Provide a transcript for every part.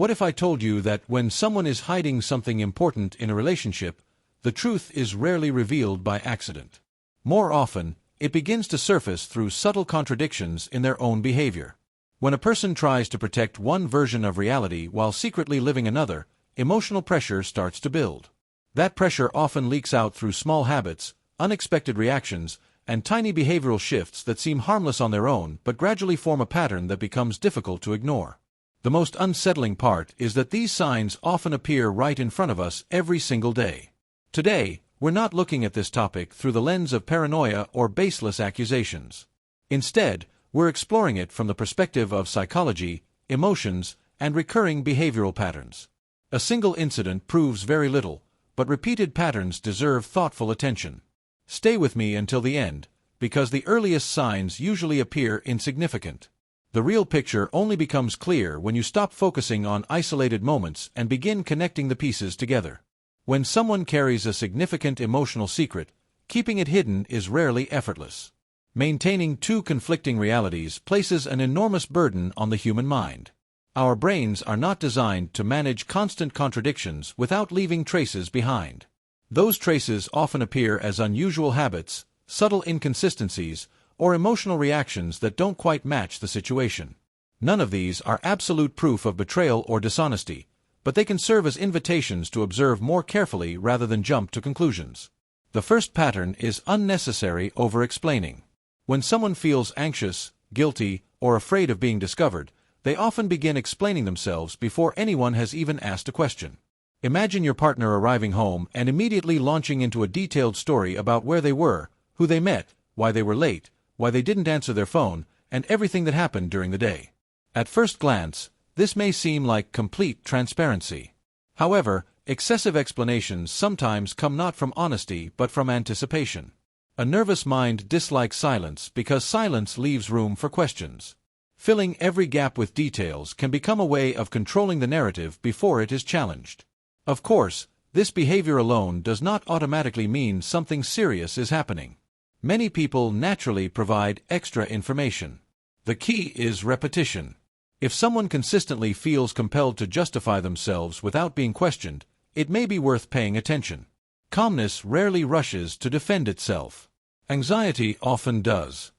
What if I told you that when someone is hiding something important in a relationship, the truth is rarely revealed by accident? More often, it begins to surface through subtle contradictions in their own behavior. When a person tries to protect one version of reality while secretly living another, emotional pressure starts to build. That pressure often leaks out through small habits, unexpected reactions, and tiny behavioral shifts that seem harmless on their own but gradually form a pattern that becomes difficult to ignore. The most unsettling part is that these signs often appear right in front of us every single day. Today, we're not looking at this topic through the lens of paranoia or baseless accusations. Instead, we're exploring it from the perspective of psychology, emotions, and recurring behavioral patterns. A single incident proves very little, but repeated patterns deserve thoughtful attention. Stay with me until the end, because the earliest signs usually appear insignificant. The real picture only becomes clear when you stop focusing on isolated moments and begin connecting the pieces together. When someone carries a significant emotional secret, keeping it hidden is rarely effortless. Maintaining two conflicting realities places an enormous burden on the human mind. Our brains are not designed to manage constant contradictions without leaving traces behind. Those traces often appear as unusual habits, subtle inconsistencies, or emotional reactions that don't quite match the situation. None of these are absolute proof of betrayal or dishonesty, but they can serve as invitations to observe more carefully rather than jump to conclusions. The first pattern is unnecessary over-explaining. When someone feels anxious, guilty, or afraid of being discovered, they often begin explaining themselves before anyone has even asked a question. Imagine your partner arriving home and immediately launching into a detailed story about where they were, who they met, why they were late, why they didn't answer their phone, and everything that happened during the day. At first glance, this may seem like complete transparency. However, excessive explanations sometimes come not from honesty but from anticipation. A nervous mind dislikes silence because silence leaves room for questions. Filling every gap with details can become a way of controlling the narrative before it is challenged. Of course, this behavior alone does not automatically mean something serious is happening. Many people naturally provide extra information. The key is repetition. If someone consistently feels compelled to justify themselves without being questioned, it may be worth paying attention. Calmness rarely rushes to defend itself. Anxiety often does.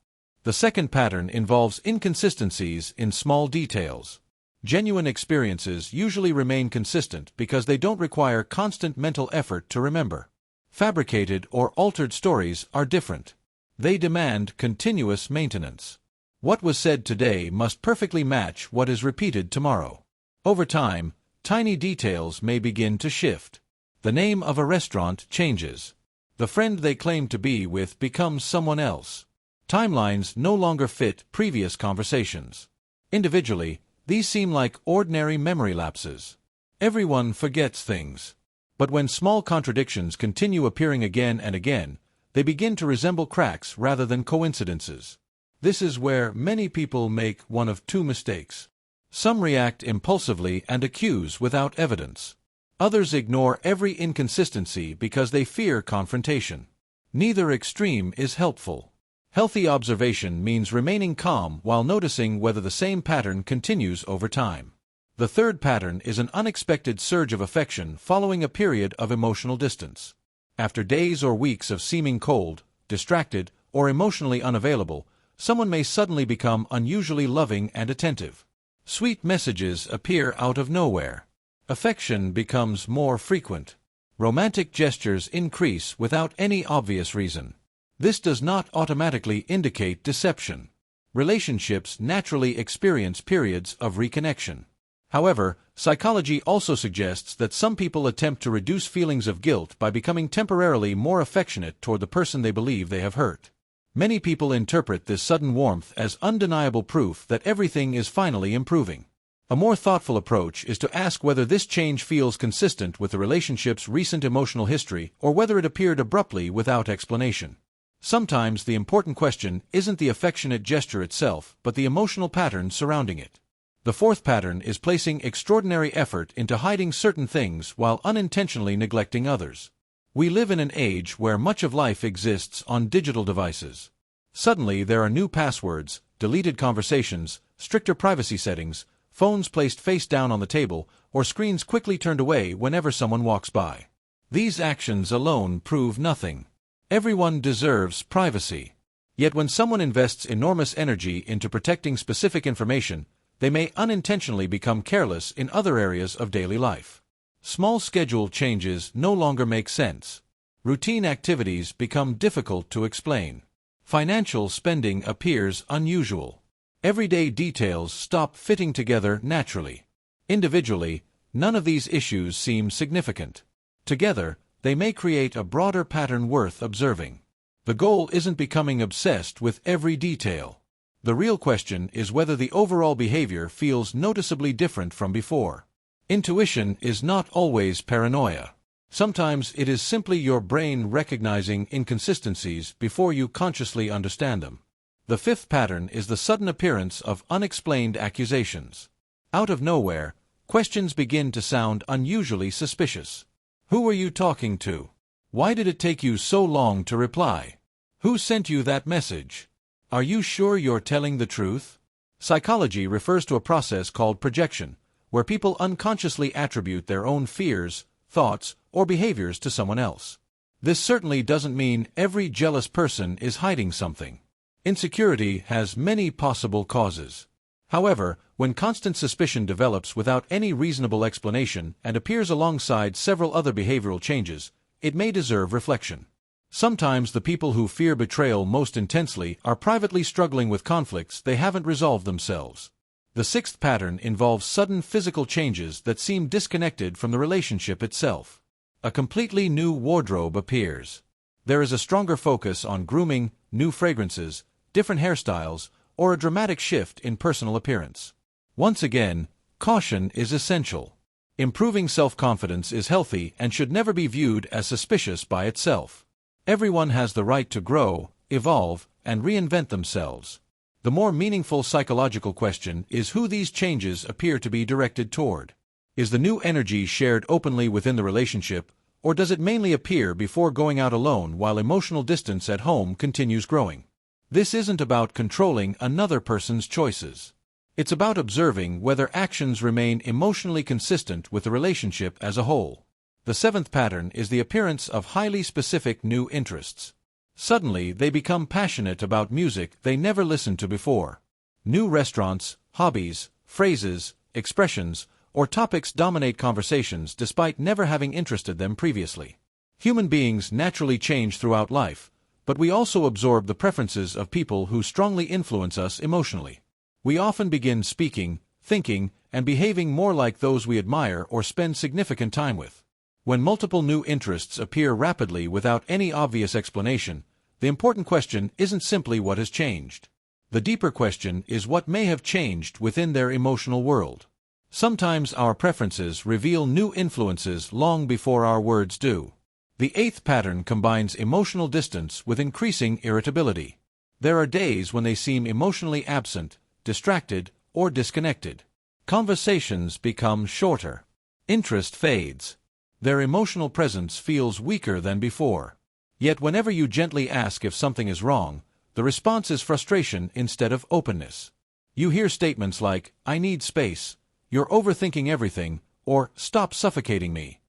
The second pattern involves inconsistencies in small details. Genuine experiences usually remain consistent because they don't require constant mental effort to remember. Fabricated or altered stories are different. They demand continuous maintenance. What was said today must perfectly match what is repeated tomorrow. Over time, tiny details may begin to shift. The name of a restaurant changes. The friend they claim to be with becomes someone else. Timelines no longer fit previous conversations. Individually, these seem like ordinary memory lapses. Everyone forgets things. But when small contradictions continue appearing again and again, they begin to resemble cracks rather than coincidences. This is where many people make one of two mistakes. Some react impulsively and accuse without evidence. Others ignore every inconsistency because they fear confrontation. Neither extreme is helpful. Healthy observation means remaining calm while noticing whether the same pattern continues over time. The third pattern is an unexpected surge of affection following a period of emotional distance. After days or weeks of seeming cold, distracted, or emotionally unavailable, someone may suddenly become unusually loving and attentive. Sweet messages appear out of nowhere. Affection becomes more frequent. Romantic gestures increase without any obvious reason. This does not automatically indicate deception. Relationships naturally experience periods of reconnection. However, psychology also suggests that some people attempt to reduce feelings of guilt by becoming temporarily more affectionate toward the person they believe they have hurt. Many people interpret this sudden warmth as undeniable proof that everything is finally improving. A more thoughtful approach is to ask whether this change feels consistent with the relationship's recent emotional history or whether it appeared abruptly without explanation. Sometimes the important question isn't the affectionate gesture itself, but the emotional pattern surrounding it. The fourth pattern is placing extraordinary effort into hiding certain things while unintentionally neglecting others. We live in an age where much of life exists on digital devices. Suddenly there are new passwords, deleted conversations, stricter privacy settings, phones placed face down on the table, or screens quickly turned away whenever someone walks by. These actions alone prove nothing. Everyone deserves privacy. Yet when someone invests enormous energy into protecting specific information, they may unintentionally become careless in other areas of daily life. Small schedule changes no longer make sense. Routine activities become difficult to explain. Financial spending appears unusual. Everyday details stop fitting together naturally. Individually, none of these issues seem significant. Together, they may create a broader pattern worth observing. The goal isn't becoming obsessed with every detail. The real question is whether the overall behavior feels noticeably different from before. Intuition is not always paranoia. Sometimes it is simply your brain recognizing inconsistencies before you consciously understand them. The fifth pattern is the sudden appearance of unexplained accusations. Out of nowhere, questions begin to sound unusually suspicious. Who were you talking to? Why did it take you so long to reply? Who sent you that message? Are you sure you're telling the truth? Psychology refers to a process called projection, where people unconsciously attribute their own fears, thoughts, or behaviors to someone else. This certainly doesn't mean every jealous person is hiding something. Insecurity has many possible causes. However, when constant suspicion develops without any reasonable explanation and appears alongside several other behavioral changes, it may deserve reflection. Sometimes the people who fear betrayal most intensely are privately struggling with conflicts they haven't resolved themselves. The sixth pattern involves sudden physical changes that seem disconnected from the relationship itself. A completely new wardrobe appears. There is a stronger focus on grooming, new fragrances, different hairstyles, or a dramatic shift in personal appearance. Once again, caution is essential. Improving self-confidence is healthy and should never be viewed as suspicious by itself. Everyone has the right to grow, evolve, and reinvent themselves. The more meaningful psychological question is who these changes appear to be directed toward. Is the new energy shared openly within the relationship, or does it mainly appear before going out alone while emotional distance at home continues growing? This isn't about controlling another person's choices. It's about observing whether actions remain emotionally consistent with the relationship as a whole. The seventh pattern is the appearance of highly specific new interests. Suddenly, they become passionate about music they never listened to before. New restaurants, hobbies, phrases, expressions, or topics dominate conversations despite never having interested them previously. Human beings naturally change throughout life, but we also absorb the preferences of people who strongly influence us emotionally. We often begin speaking, thinking, and behaving more like those we admire or spend significant time with. When multiple new interests appear rapidly without any obvious explanation, the important question isn't simply what has changed. The deeper question is what may have changed within their emotional world. Sometimes our preferences reveal new influences long before our words do. The eighth pattern combines emotional distance with increasing irritability. There are days when they seem emotionally absent, distracted, or disconnected. Conversations become shorter. Interest fades. Their emotional presence feels weaker than before. Yet whenever you gently ask if something is wrong, the response is frustration instead of openness. You hear statements like, "I need space," "You're overthinking everything," or "Stop suffocating me."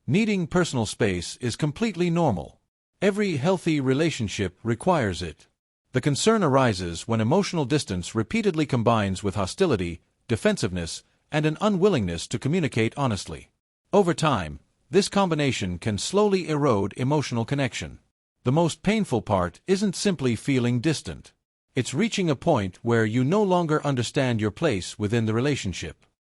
Needing personal space is completely normal. Every healthy relationship requires it. The concern arises when emotional distance repeatedly combines with hostility, defensiveness, and an unwillingness to communicate honestly. Over time, this combination can slowly erode emotional connection. The most painful part isn't simply feeling distant. It's reaching a point where you no longer understand your place within the relationship.